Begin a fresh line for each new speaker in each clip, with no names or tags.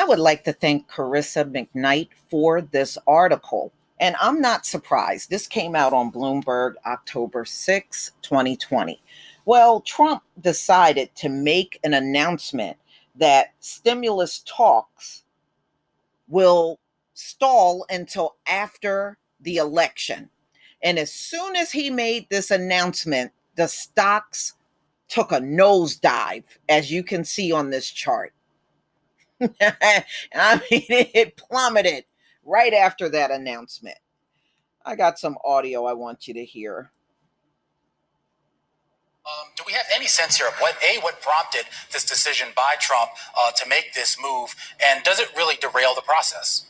I would like to thank Carissa McKnight for this article. And I'm not surprised. This came out on Bloomberg October 6, 2020. Well, Trump decided to make an announcement that stimulus talks will stall until after the election. And as soon as he made this announcement, the stocks took a nosedive, as you can see on this chart. I mean, it plummeted right after that announcement. I got some audio I want you to hear.
Do we have any sense here of what prompted this decision by Trump to make this move, and does it really derail the process?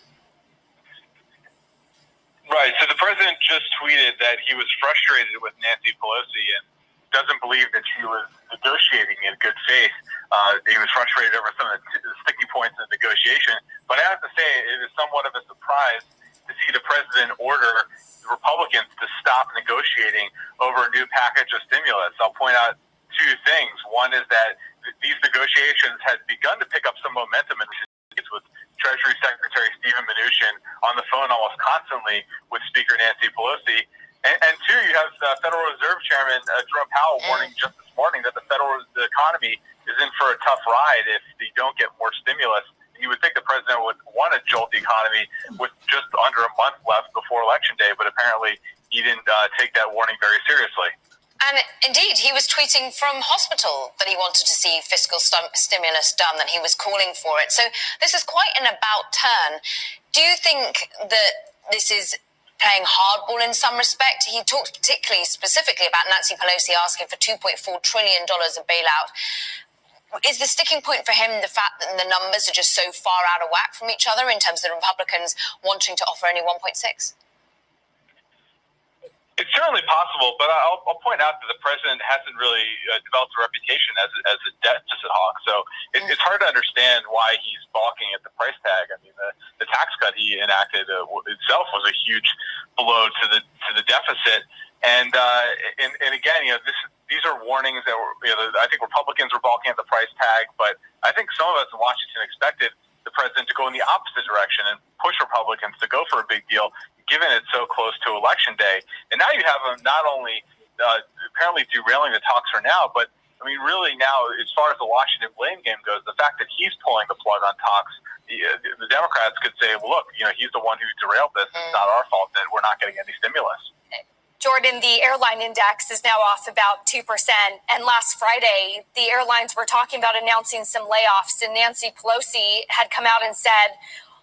Right. So the president just tweeted that he was frustrated with Nancy Pelosi and doesn't believe that she was negotiating in good faith. He was frustrated over some of the sticky points in the negotiation. But I have to say, it is somewhat of a surprise to see the president order the Republicans to stop negotiating over a new package of stimulus. I'll point out two things. One is that these negotiations had begun to pick up some momentum in with Treasury Secretary Steven Mnuchin on the phone almost constantly with Speaker Nancy Pelosi. And two, you have Federal Reserve Chairman Jerome Powell warning just this morning that the economy is in for a tough ride if they don't get more stimulus. You would think the president would want to jolt the economy with just under a month left before Election Day, but apparently he didn't take that warning very seriously.
And indeed, he was tweeting from hospital that he wanted to see fiscal stimulus done, that he was calling for it. So this is quite an about turn. Do you think that this is playing hardball in some respect? He talked particularly specifically about Nancy Pelosi asking for $2.4 trillion of bailout. Is the sticking point for him the fact that the numbers are just so far out of whack from each other in terms of the Republicans wanting to offer only 1.6?
It's certainly possible, but I'll point out that the president hasn't really developed a reputation as a deficit hawk. So it's hard to understand why he's balking at the price tag. I mean, the tax cut he enacted itself was a huge blow to the deficit. And again, these are warnings that were, I think Republicans were balking at the price tag, but I think some of us in Washington expected the president to go in the opposite direction and push Republicans to go for a big deal, given it's so close to Election Day. And now you have him not only apparently derailing the talks for now, but I mean, really now, as far as the Washington blame game goes, the fact that he's pulling the plug on talks, the Democrats could say, well, look, he's the one who derailed this. It's not our fault that we're not getting any stimulus.
Jordan, the airline index is now off about 2%. And last Friday, the airlines were talking about announcing some layoffs. And Nancy Pelosi had come out and said,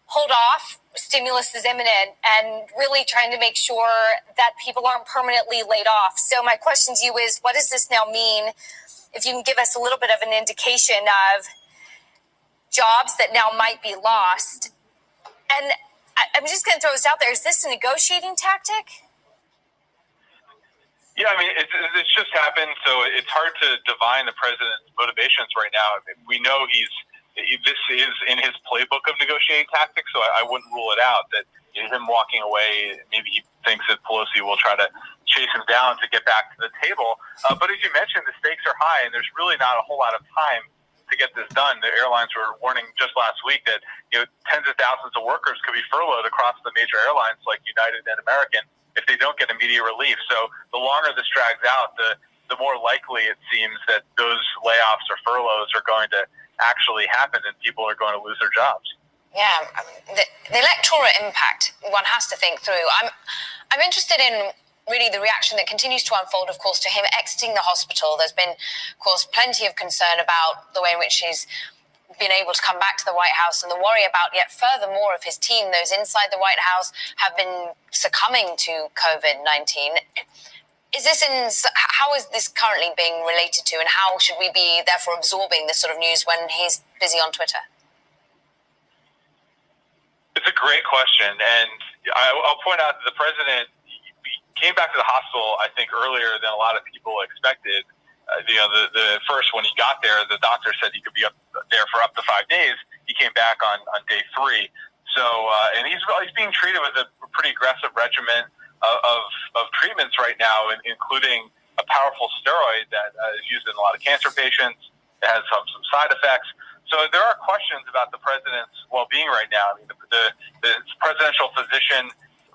hold off, stimulus is imminent, and really trying to make sure that people aren't permanently laid off. So my question to you is, what does this now mean? If you can give us a little bit of an indication of jobs that now might be lost. And I'm just going to throw this out there. Is this a negotiating tactic?
Yeah, I mean, it's just happened, so it's hard to divine the president's motivations right now. We know this is in his playbook of negotiating tactics, so I wouldn't rule it out that him walking away, maybe he thinks that Pelosi will try to chase him down to get back to the table. But as you mentioned, the stakes are high, and there's really not a whole lot of time to get this done. The airlines were warning just last week that tens of thousands of workers could be furloughed across the major airlines like United and American if they don't get immediate relief. So the longer this drags out, the more likely it seems that those layoffs or furloughs are going to actually happen and people are going to lose their jobs.
Yeah, the electoral impact one has to think through. I'm interested in really the reaction that continues to unfold, of course, to him exiting the hospital. There's been, of course, plenty of concern about the way in which he's been able to come back to the White House, and the worry about yet furthermore of his team, those inside the White House, have been succumbing to COVID-19. How is this currently being related to, and how should we be therefore absorbing this sort of news when he's busy on Twitter?
It's a great question, and I'll point out that the president came back to the hospital, I think, earlier than a lot of people expected. The first, when he got there, the doctor said he could be up there for up to 5 days. He came back on day 3. So, and he's being treated with a pretty aggressive regimen of treatments right now, including a powerful steroid that is used in a lot of cancer patients. It has some side effects. So there are questions about the president's well-being right now. I mean, the presidential physician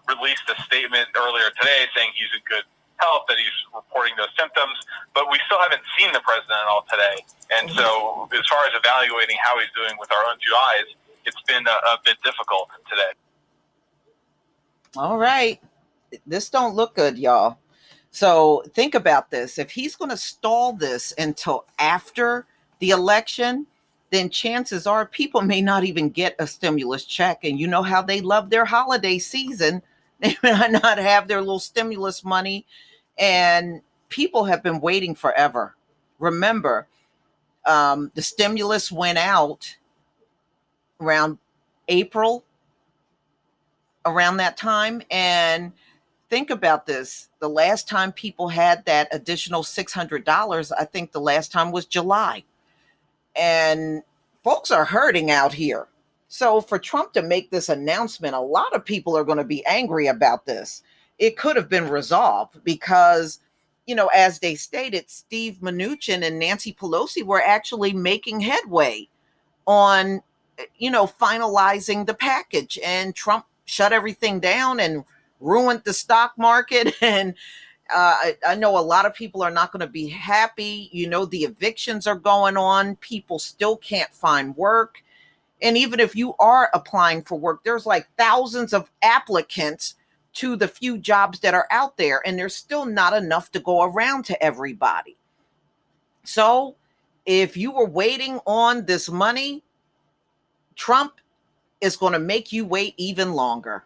released a statement earlier today saying he's in good health, that he's reporting those symptoms, but we still haven't seen the president all today. And so as far as evaluating how he's doing with our own two eyes, it's been a bit difficult today.
All right. This don't look good, y'all. So think about this. If he's going to stall this until after the election, then chances are people may not even get a stimulus check. And you know how they love their holiday season. They may not have their little stimulus money. And people have been waiting forever. Remember, the stimulus went out around April, around that time. And think about this. The last time people had that additional $600, I think the last time was July. And folks are hurting out here. So for Trump to make this announcement, a lot of people are going to be angry about this. It could have been resolved because, as they stated, Steve Mnuchin and Nancy Pelosi were actually making headway on, finalizing the package. And Trump shut everything down and ruined the stock market. And I know a lot of people are not going to be happy. The evictions are going on. People still can't find work. And even if you are applying for work, there's like thousands of applicants to the few jobs that are out there. And there's still not enough to go around to everybody. So if you were waiting on this money, Trump is going to make you wait even longer.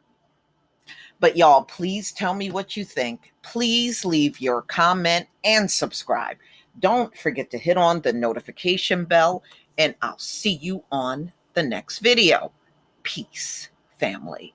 But y'all, please tell me what you think. Please leave your comment and subscribe. Don't forget to hit on the notification bell, and I'll see you on the next video. Peace, family.